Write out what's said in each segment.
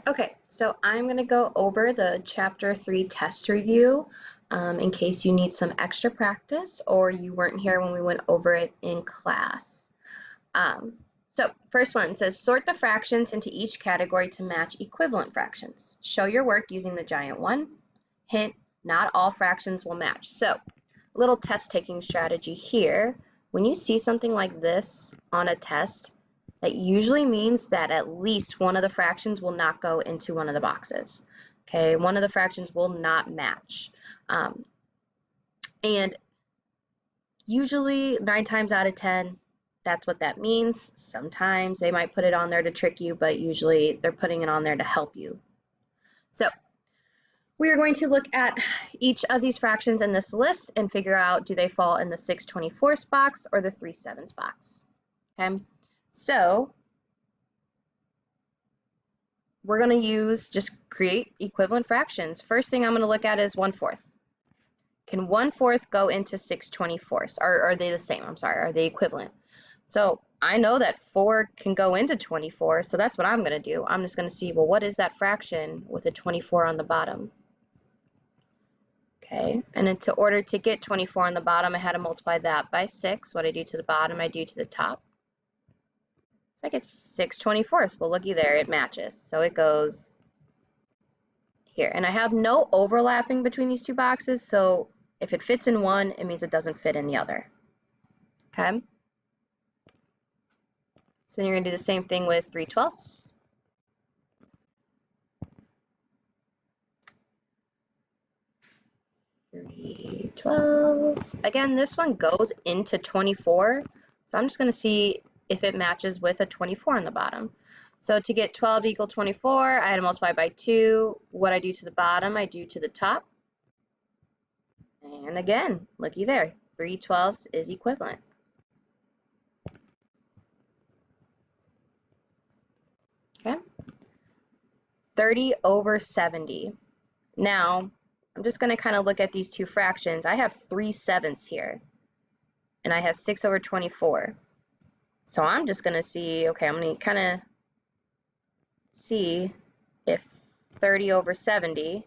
Okay, so I'm going to go over the Chapter 3 test review in case you need some extra practice or you weren't here when we went over it in class. So first one says sort the fractions into each category to match equivalent fractions. Show your work using the giant one. Hint, not all fractions will match. So a little test taking strategy here. When you see something like this on a test, that usually means that at least one of the fractions will not go into one of the boxes. Okay, one of the fractions will not match. And usually 9 times out of 10, that's what that means. Sometimes they might put it on there to trick you, but usually they're putting it on there to help you. So we are going to look at each of these fractions in this list and figure out, do they fall in the 6/24 box or the 3/7 box? Okay, so we're going to just create equivalent fractions. First thing I'm going to look at is 1/4. Can 1/4 go into 6/24? Are they the same? I'm sorry, are they equivalent? So I know that 4 can go into 24, so that's what I'm going to do. I'm just going to see, well, what is that fraction with a 24 on the bottom? Okay, and then in order to get 24 on the bottom, I had to multiply that by 6. What I do to the bottom, I do to the top. So I get 6/24. Well, looky there, it matches. So it goes here. And I have no overlapping between these two boxes, so if it fits in one, it means it doesn't fit in the other. Okay? So then you're going to do the same thing with 3/12. Again, this one goes into 24, so I'm just going to see if it matches with a 24 on the bottom. So to get 12 equal 24, I had to multiply by 2. What I do to the bottom, I do to the top. And again, looky there, 3/12 is equivalent. Okay, 30/70. Now, I'm just going to kind of look at these two fractions. I have 3/7 here, and I have 6/24. So I'm just going to see, okay, I'm going to kind of see if 30/70,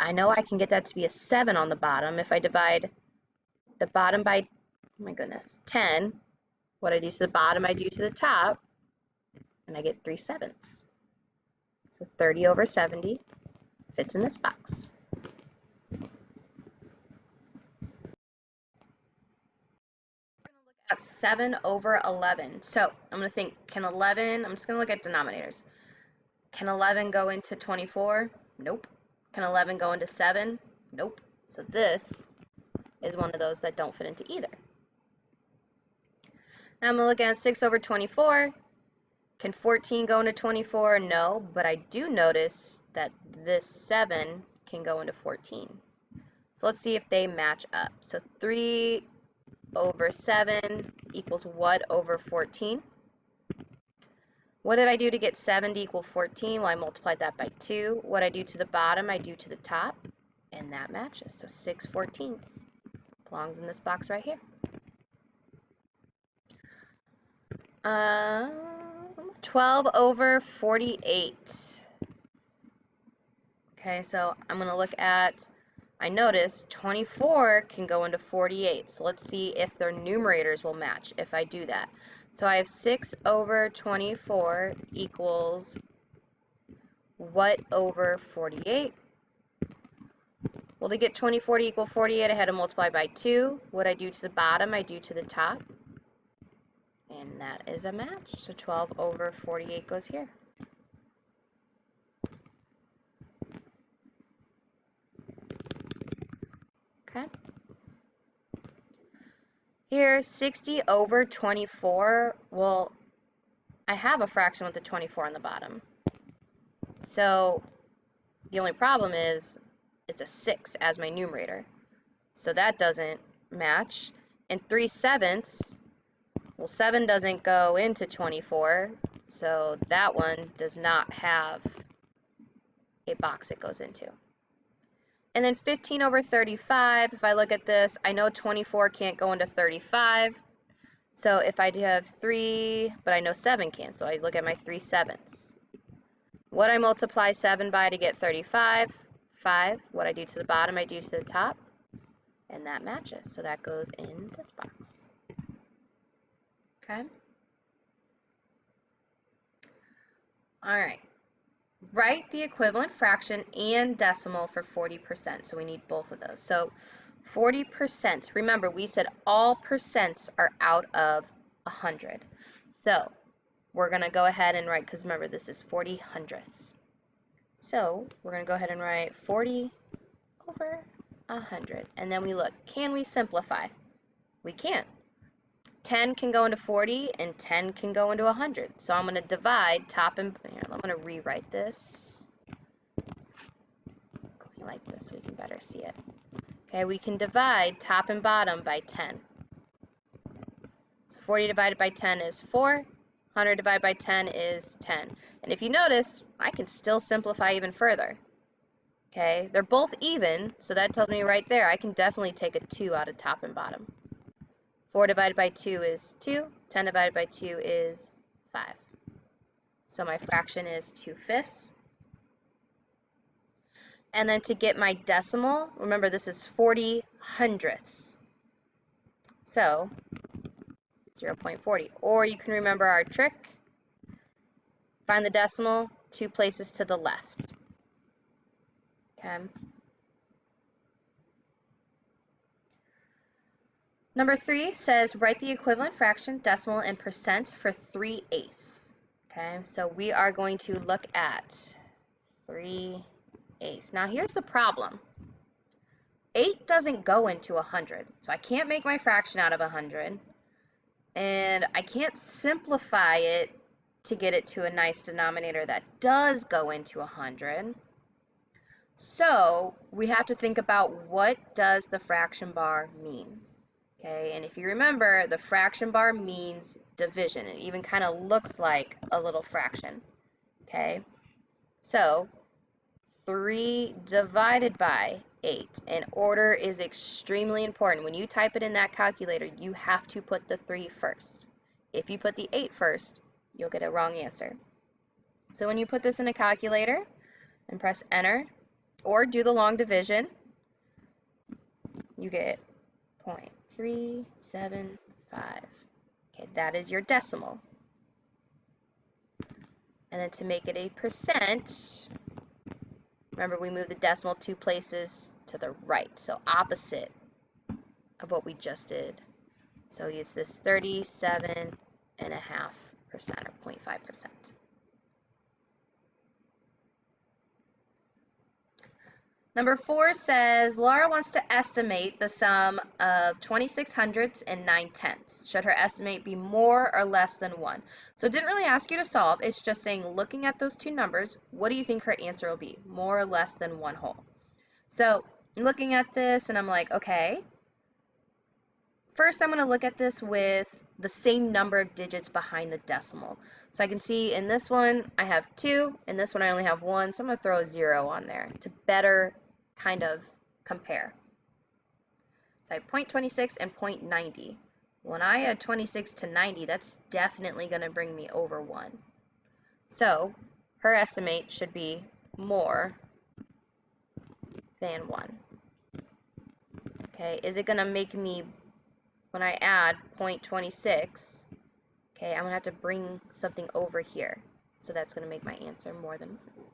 I know I can get that to be a 7 on the bottom. If I divide the bottom by, oh my goodness, 10, what I do to the bottom, I do to the top, and I get 3/7. So 30/70 fits in this box. At 7/11. So I'm going to think, can 11, I'm just going to look at denominators. Can 11 go into 24? Nope. Can 11 go into 7? Nope. So this is one of those that don't fit into either. Now I'm going to look at 6/24. Can 14 go into 24? No, but I do notice that this 7 can go into 14. So let's see if they match up. So 3/7 equals what over 14? What did I do to get 7 to equal 14? Well, I multiplied that by 2. What I do to the bottom, I do to the top, and that matches. So 6/14 belongs in this box right here. 12/48. Okay, so I'm going to look at, I notice 24 can go into 48. So let's see if their numerators will match if I do that. So I have 6/24 equals what over 48? Well, to get 24 to equal 48, I had to multiply by 2. What I do to the bottom, I do to the top. And that is a match. So 12/48 goes here. Okay. Here, 60/24. Well, I have a fraction with a 24 on the bottom. So the only problem is it's a 6 as my numerator. So that doesn't match. And 3/7, well, 7 doesn't go into 24, so that one does not have a box it goes into. And then 15/35, if I look at this, I know 24 can't go into 35, So if I do have 3, but I know 7 can, so I look at my 3/7. What I multiply 7 by to get 35? 5. What I do to the bottom, I do to the top. And that matches. So that goes in this box. Okay? All right. Write the equivalent fraction and decimal for 40%. So we need both of those. So 40%, remember we said all percents are out of 100. So we're going to go ahead and write, because remember this is 40 hundredths. So we're going to go ahead and write 40 over 100. And then we look, can we simplify? We can. 10 can go into 40 and 10 can go into 100. So I'm going to divide top and, here, I'm going to rewrite this. Going like this so we can better see it. Okay, we can divide top and bottom by 10. So 40 divided by 10 is 4. 100 divided by 10 is 10. And if you notice, I can still simplify even further. Okay, they're both even, so that tells me right there I can definitely take a 2 out of top and bottom. 4 divided by 2 is 2. 10 divided by 2 is 5. So my fraction is 2/5. And then to get my decimal, remember this is 40 hundredths. So 0.40. Or you can remember our trick. Find the decimal 2 places to the left. Okay. Number 3 says write the equivalent fraction, decimal, and percent for 3/8. Okay, so we are going to look at 3/8. Now here's the problem. 8 doesn't go into 100, so I can't make my fraction out of 100, and I can't simplify it to get it to a nice denominator that does go into 100. So we have to think about, what does the fraction bar mean? Okay, and if you remember, the fraction bar means division. It even kind of looks like a little fraction. Okay, so 3 divided by 8. And order is extremely important. When you type it in that calculator, you have to put the 3 first. If you put the 8 first, you'll get a wrong answer. So when you put this in a calculator and press enter, or do the long division, you get 0.375. Okay, that is your decimal. And then to make it a percent, remember we moved the decimal 2 places to the right, so opposite of what we just did. So it's this 37.5% or 0.5%. Number 4 says Laura wants to estimate the sum of 26 hundredths and 9 tenths. Should her estimate be more or less than 1? So it didn't really ask you to solve. It's just saying, looking at those two numbers, what do you think her answer will be? More or less than 1 whole. So I'm looking at this and I'm like, okay. First, I'm going to look at this with the same number of digits behind the decimal. So I can see in this one I have 2, in this one I only have 1, so I'm going to throw a 0 on there to better kind of compare. So I have 0.26 and 0.90. When I add 26 to 90, that's definitely going to bring me over 1. So her estimate should be more than 1. Okay, is it going to make me, when I add 0.26, okay, I'm going to have to bring something over here. So that's going to make my answer more than 1.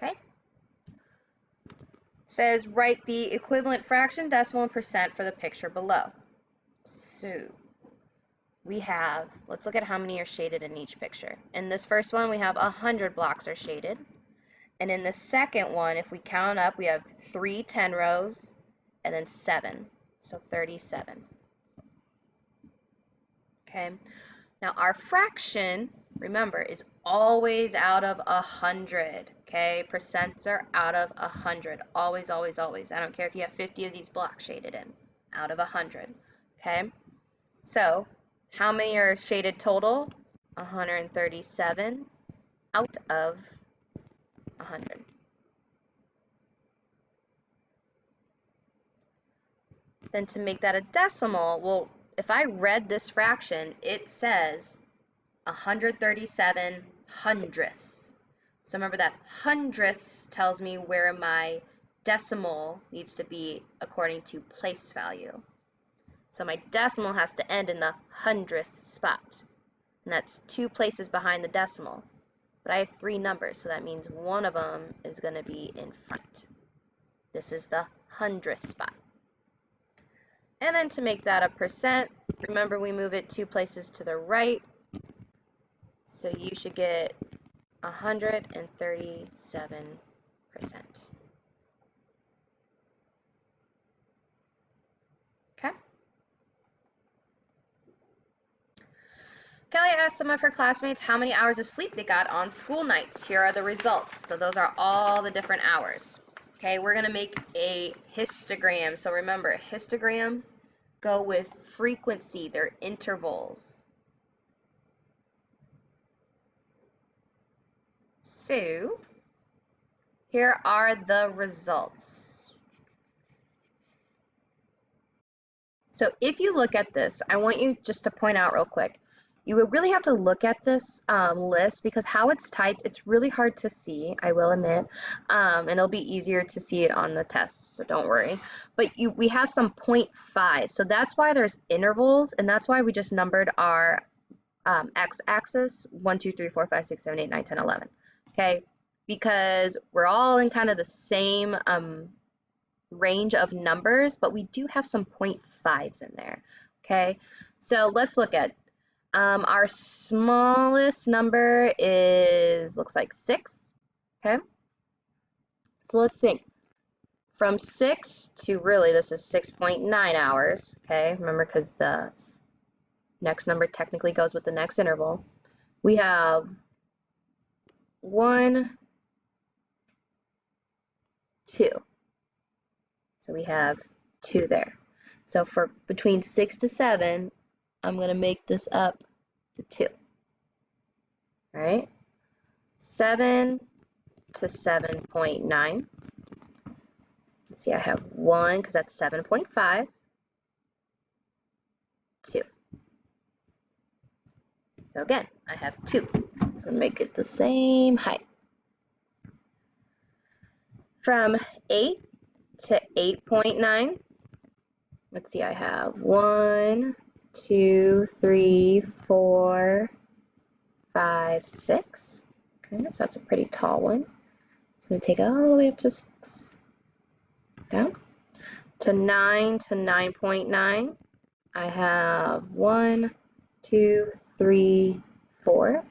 Okay. Says write the equivalent fraction, decimal, and percent for the picture below. So we have, let's look at how many are shaded in each picture. In this first one, we have 100 blocks are shaded. And in the second one, if we count up, we have 3 10 rows and then 7. So 37. Okay. Now our fraction, remember, is always out of 100. Okay, percents are out of 100. Always, always, always. I don't care if you have 50 of these blocks shaded in. Out of 100. Okay, so how many are shaded total? 137 out of 100. then to make that a decimal, well, if I read this fraction, it says 137 hundredths. So remember that hundredths tells me where my decimal needs to be according to place value. So my decimal has to end in the hundredth spot. And that's 2 places behind the decimal. But I have 3 numbers, so that means one of them is going to be in front. This is the hundredth spot. And then to make that a percent, remember we move it 2 places to the right. So you should get 137%. Okay. Kelly asked some of her classmates how many hours of sleep they got on school nights. Here are the results. So those are all the different hours. Okay, we're going to make a histogram. So remember, histograms go with frequency. They're intervals. So here are the results. So if you look at this, I want you just to point out real quick, you would really have to look at this list because how it's typed, it's really hard to see, I will admit, and it'll be easier to see it on the test, so don't worry. But we have some 0.5, so that's why there's intervals, and that's why we just numbered our x-axis 1, 2, 3, 4, 5, 6, 7, 8, 9, 10, 11. Okay, because we're all in kind of the same range of numbers, but we do have some 0.5s in there. Okay, so let's look at our smallest number looks like 6. Okay, so let's think. From 6 to really, this is 6.9 hours. Okay, remember because the next number technically goes with the next interval. We have 1, 2. So we have 2 there. So for between 6 to 7, I'm going to make this up to 2. All right? 7 to 7.9. Let's see, I have 1 because that's 7.5. 2. So again, I have 2. So make it the same height. From 8 to 8.9, let's see, I have 1, 2, 3, 4, 5, 6. Okay, so that's a pretty tall one. It's going to take it all the way up to 6. Down. To 9 to 9.9, I have 1, 2, 3, 4.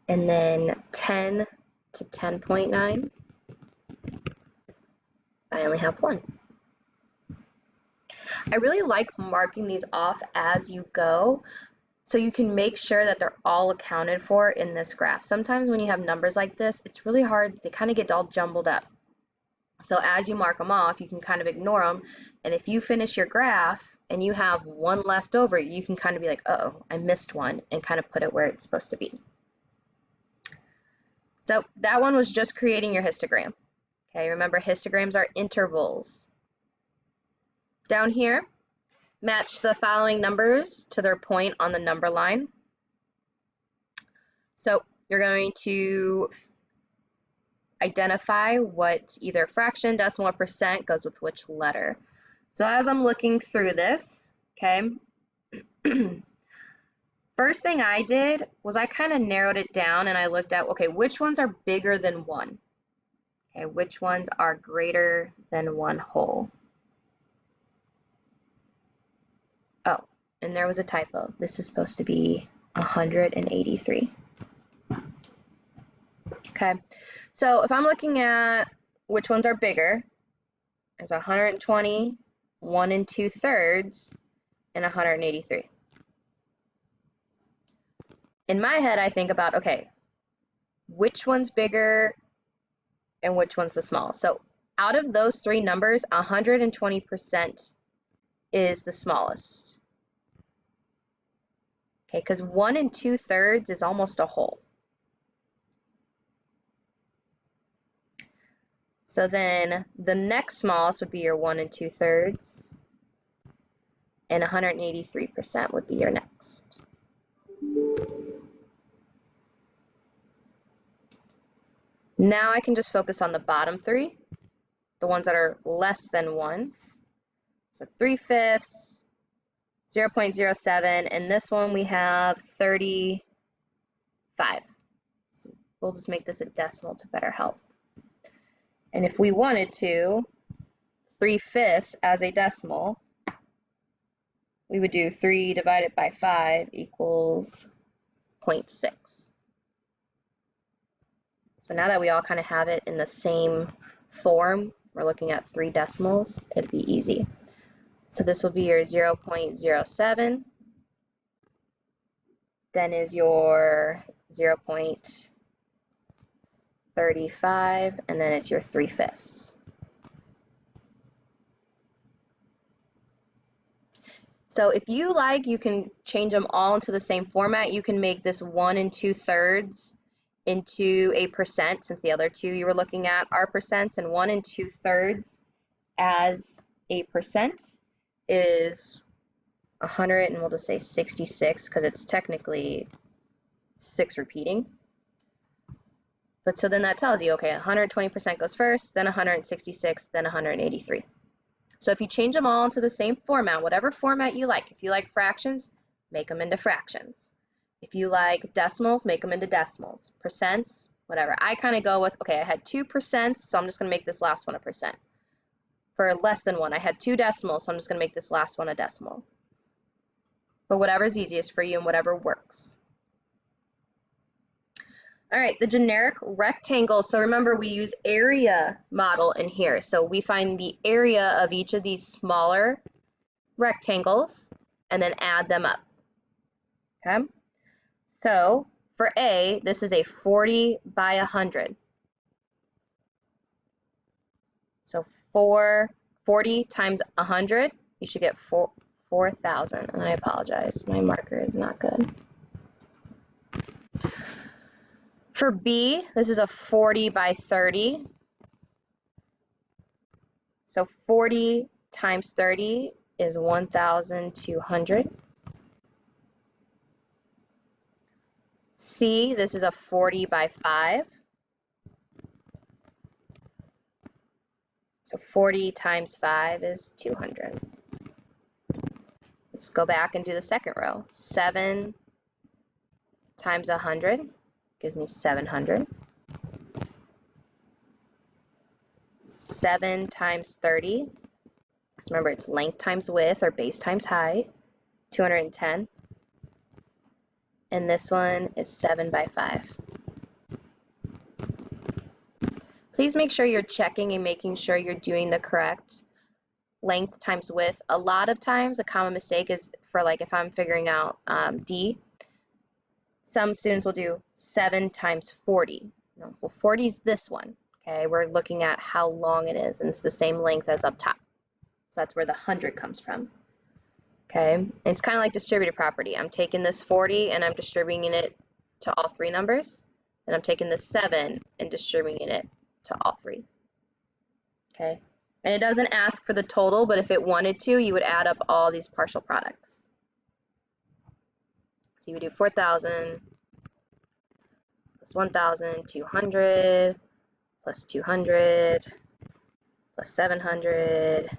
And then 10 to 10.9, I only have 1. I really like marking these off as you go so you can make sure that they're all accounted for in this graph. Sometimes when you have numbers like this, it's really hard. They kind of get all jumbled up. So as you mark them off, you can kind of ignore them. And if you finish your graph and you have 1 left over, you can kind of be like, uh-oh, I missed 1, and kind of put it where it's supposed to be. So that one was just creating your histogram. Okay, remember histograms are intervals. Down here, match the following numbers to their point on the number line. So you're going to identify what either fraction, decimal, or percent goes with which letter. So as I'm looking through this, okay, first thing I did was I kind of narrowed it down and I looked at, okay, which ones are bigger than 1? Okay, which ones are greater than 1 whole? Oh, and there was a typo. This is supposed to be 183. Okay, so if I'm looking at which ones are bigger, there's 120, 1 2/3, and 183. In my head, I think about, okay, which one's bigger and which one's the smallest? So out of those 3 numbers, 120% is the smallest. Okay, because 1 2/3 is almost a whole. So then the next smallest would be your 1 2/3, and 183% would be your next. Now I can just focus on the bottom three, the ones that are less than 1. So 3/5, 0.07, and this one we have 35. So we'll just make this a decimal to better help. And if we wanted to, 3/5 as a decimal, we would do 3 divided by 5 equals 0.6. So now that we all kind of have it in the same form, we're looking at 3 decimals, it'd be easy. So this will be your 0.07, then is your 0.35, and then it's your 3/5. So if you like, you can change them all into the same format. You can make this 1 2/3 into a percent, since the other two you were looking at are percents, and 1 2/3 as a percent is 100, and we'll just say 66 because it's technically 6 repeating. But so then that tells you, okay, 120% goes first, then 166, then 183. So if you change them all into the same format, whatever format you like, if you like fractions, make them into fractions. If you like decimals, make them into decimals. Percents, whatever. I kind of go with, okay, I had 2%, so I'm just going to make this last one a percent. For less than 1, I had 2 decimals, so I'm just going to make this last one a decimal. But whatever's easiest for you and whatever works. All right, the generic rectangle. So remember, we use area model in here. So we find the area of each of these smaller rectangles and then add them up. Okay? So for A, this is a 40 by 100. So 40 times 100, you should get 4,000. And I apologize, my marker is not good. For B, this is a 40 by 30. So 40 times 30 is 1,200. C, this is a 40 by 5. So 40 times 5 is 200. Let's go back and do the second row. 7 times 100 gives me 700. 7 times 30, because remember it's length times width or base times height, 210. And this one is 7 by 5. Please make sure you're checking and making sure you're doing the correct length times width. A lot of times a common mistake is for, like, if I'm figuring out D, some students will do 7 times 40. No, well, 40 is this one. Okay, we're looking at how long it is, and it's the same length as up top. So that's where the 100 comes from. Okay, and it's kind of like distributive property. I'm taking this 40 and I'm distributing it to all 3 numbers, and I'm taking this 7 and distributing it to all 3. Okay, and it doesn't ask for the total, but if it wanted to, you would add up all these partial products. So you would do 4,000 plus 1,200 plus 200 plus 700.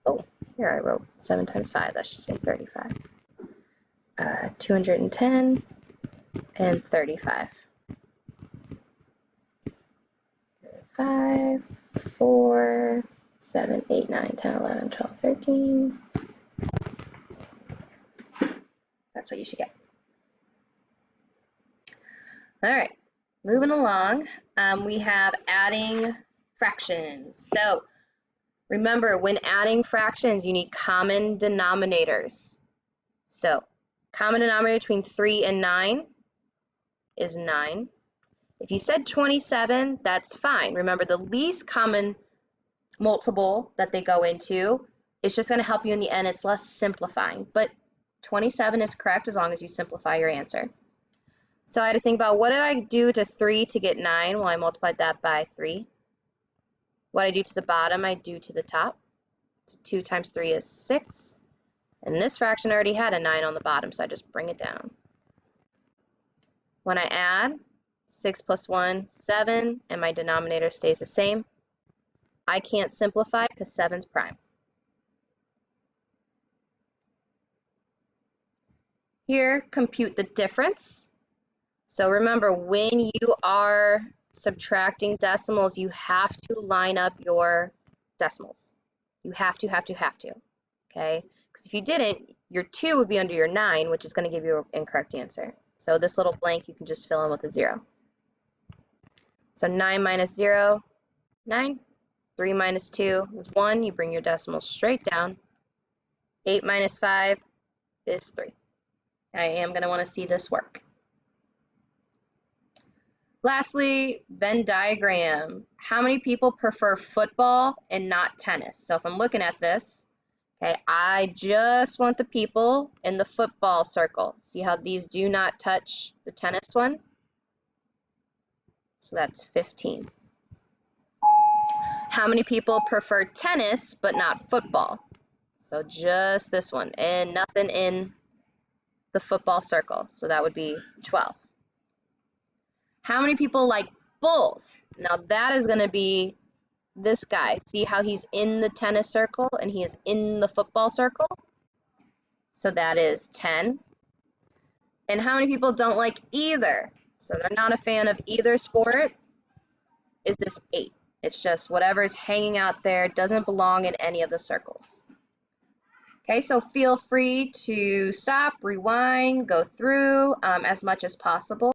Oh, here I wrote 7 times 5. That should say 35. 210 and 35. 5, 4, 7, 8, 9, 10, 11, 12, 13. That's what you should get. All right, moving along, we have adding fractions. So remember, when adding fractions, you need common denominators. So common denominator between 3 and 9 is 9. If you said 27, that's fine. Remember, the least common multiple that they go into is just going to help you in the end. It's less simplifying, but 27 is correct as long as you simplify your answer. So I had to think about, what did I do to 3 to get 9? Well, I multiplied that by 3. What I do to the bottom, I do to the top. So 2 times 3 is 6. And this fraction already had a 9 on the bottom, so I just bring it down. When I add, 6 plus 1, 7, and my denominator stays the same. I can't simplify because 7's prime. Here, compute the difference. So remember, when you are subtracting decimals, you have to line up your decimals. You have to, okay? Because if you didn't, your 2 would be under your 9, which is going to give you an incorrect answer. So this little blank, you can just fill in with a 0. So 9 minus 0, 9. 3 minus 2 is 1. You bring your decimal straight down. 8 minus 5 is 3. I am going to want to see this work. Lastly, Venn diagram. How many people prefer football and not tennis? So if I'm looking at this, okay, I just want the people in the football circle. See how these do not touch the tennis one? So that's 15. How many people prefer tennis but not football? So just this one and nothing in the football circle. So that would be 12. How many people like both? Now that is going to be this guy. See how he's in the tennis circle and he is in the football circle? So that is 10. And how many people don't like either? So they're not a fan of either sport? Is this 8. It's just whatever's hanging out there doesn't belong in any of the circles. Okay, so feel free to stop, rewind, go through as much as possible.